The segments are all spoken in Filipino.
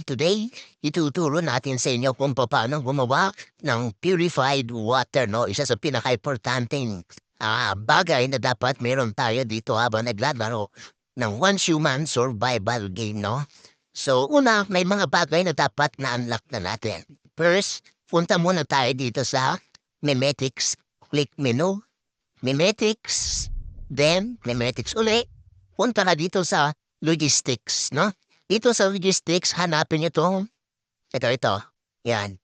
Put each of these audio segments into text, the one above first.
Today, ituturo natin sa inyo kung paano gumawa ng purified water, no? Isa sa pinaka-importanteng bagay na dapat meron tayo dito habang naglalaro ng One Human Survival game, no? So, una, may mga bagay na dapat na-unlock na natin. First, punta muna tayo dito sa Memetics. Click menu, Memetics, then Memetics uli. Punta ka dito sa Logistics, no? Dito sa logistics, hanapin nyo itong, ito, yan.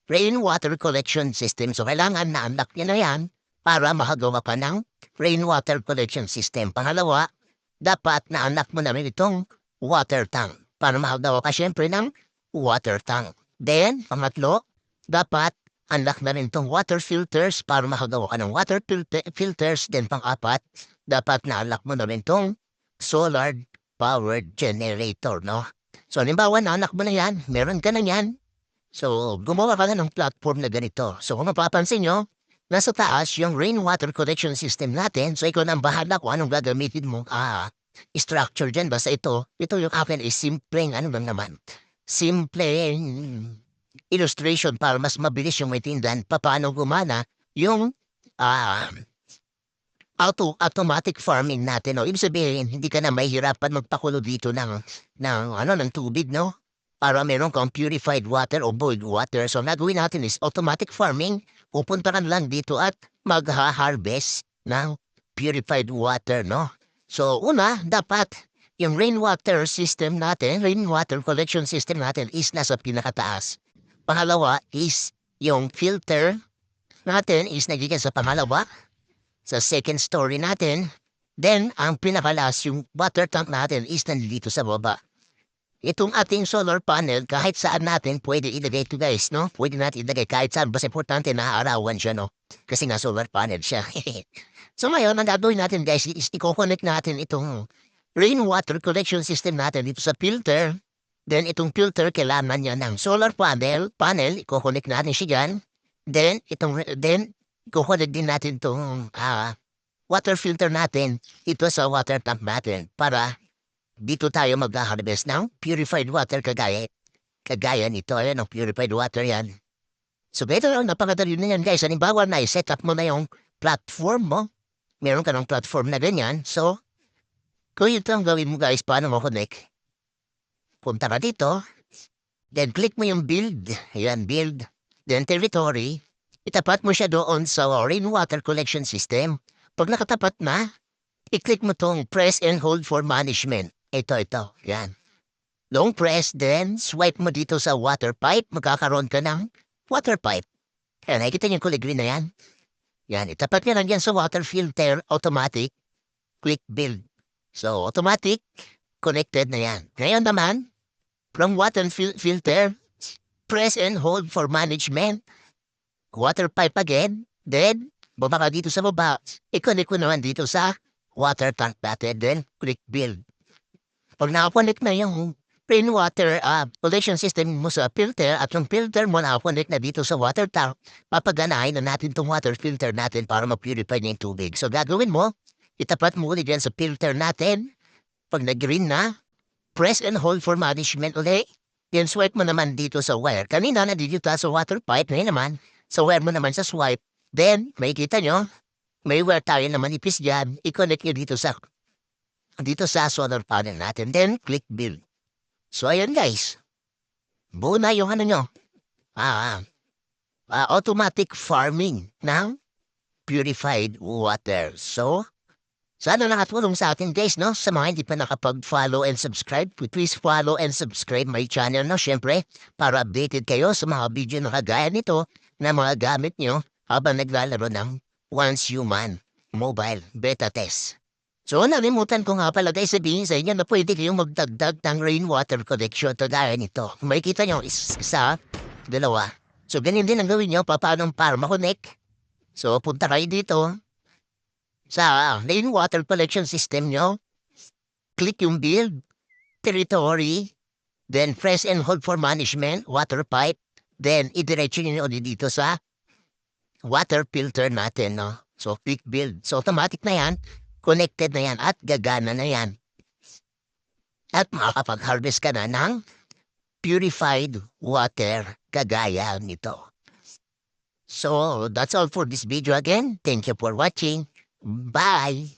Rainwater collection system. So, kailangan na-unlock nyo na yan para makagawa ka ng rainwater collection system. Pangalawa, dapat na-unlock mo namin itong water tank para makagawa ka syempre ng water tank. Then, pangatlo, dapat unlock na rin itong water filters para makagawa ka ng water filters. Then, pang-apat, dapat na-unlock mo na rin itong solar powered generator, no? So, halimbawa, naanak mo na yan, meron ka na yan. So, gumawa ka na ng platform na ganito. So, kung mapapansin nyo, nasa taas yung rainwater collection system natin. So, ikaw na ang bahala kung anong gagamitin mo. Structure dyan. Basta ito yung akin is simpleng, ano lang naman, simpleng illustration para mas mabilis yung maintindihan paano gumana yung automatic farming natin, no? Ibig sabihin, hindi ka na mahihirapan magpakulo dito ng tubig, no? Para meron kang purified water o boiled water. So, nagawin natin is automatic farming. Pupunta ka lang dito at magha-harvest ng purified water, no? So, una, dapat yung rainwater system natin, rainwater collection system natin is nasa pinakataas. Pangalawa is yung filter natin is nagiging sa pangalawa. Sa second story natin, then ang pinakalas yung water tank natin is nandito sa baba. Itong ating solar panel, kahit saan natin pwede ilagay ito guys, no? Pwede natin ilagay kahit saan, basta importante na arawan siya, no? Kasi nga solar panel siya. So ngayon, ang gagawin natin guys is i-connect natin itong rainwater collection system natin dito sa filter. Then itong filter, kailangan niya ng solar panel, i-connect natin siya dyan. Then, kukunin din natin itong water filter natin ito sa water tank natin para dito tayo mag-harvest ng purified water kagaya nito. Ayan, ang purified water yan. So, beto lang, napakadali na yan guys. Halimbawa na, set up mo na yung platform mo. Meron ka ng platform na ganyan. So, kung ito ang gawin mo guys, paano mo connect? Punta ka dito. Then, click mo yung build. Ayan, build. Then, territory. Itapat mo siya doon sa rainwater collection system. Pag nakatapat na, i-click mo tong press and hold for management. Ito, yan. Long press, then swipe mo dito sa water pipe. Magkakaroon ka ng water pipe. Kaya nakikita niyo yung kulay green na yan. Yan, itapat niya lang yan sa water filter, automatic. Click build. So, automatic, connected na yan. Ngayon naman, from water filter, press and hold for management. Water pipe again, then, baba ka dito sa baba. I-connect ko naman dito sa water tank natin, then, click build. Pag nakakonect na yung rainwater collection system mo sa filter, at yung filter mo nakakonect na dito sa water tank, papaganahin na natin itong water filter natin para ma-purify na yung tubig. So, gagawin mo, itapat mo ulit yan sa filter natin. Pag nag-green na, press and hold for management ulit. Then, swipe mo naman dito sa wire. Kanina, nandito sa water pipe, ngayon naman, sa wire mo naman sa swipe. Then, makikita nyo, may wire tayo na manipis dyan. I-connect nyo dito sa solar panel natin. Then, click build. So, ayan guys. Buo na yung ano nyo. Automatic farming ng purified water. So, sana nakatulong sa atin guys, no? Sa mga hindi pa nakapag-follow and subscribe, please follow and subscribe my channel, no? Siyempre, para updated kayo sa mga video na kagaya nito na mga gamit nyo habang naglalaro ng Once Human Mobile Beta Test. So, nalimutan ko nga pala guys sabihin sa inyo na pwede kayong magdagdag ng rainwater collection to gaya nito. Makikita nyo, isa, dalawa. So, ganyan din ang gawin nyo paano para makonect. So, punta kayo dito sa rainwater collection system nyo. Click yung build, territory, then press and hold for management, water pipe. Then, idiretso nyo ulit dito sa water filter natin, no? So, click build. So, automatic na yan. Connected na yan at gagana na yan. At makakapag-harvest ka na ng purified water kagaya nito. So, that's all for this video again. Thank you for watching. Bye!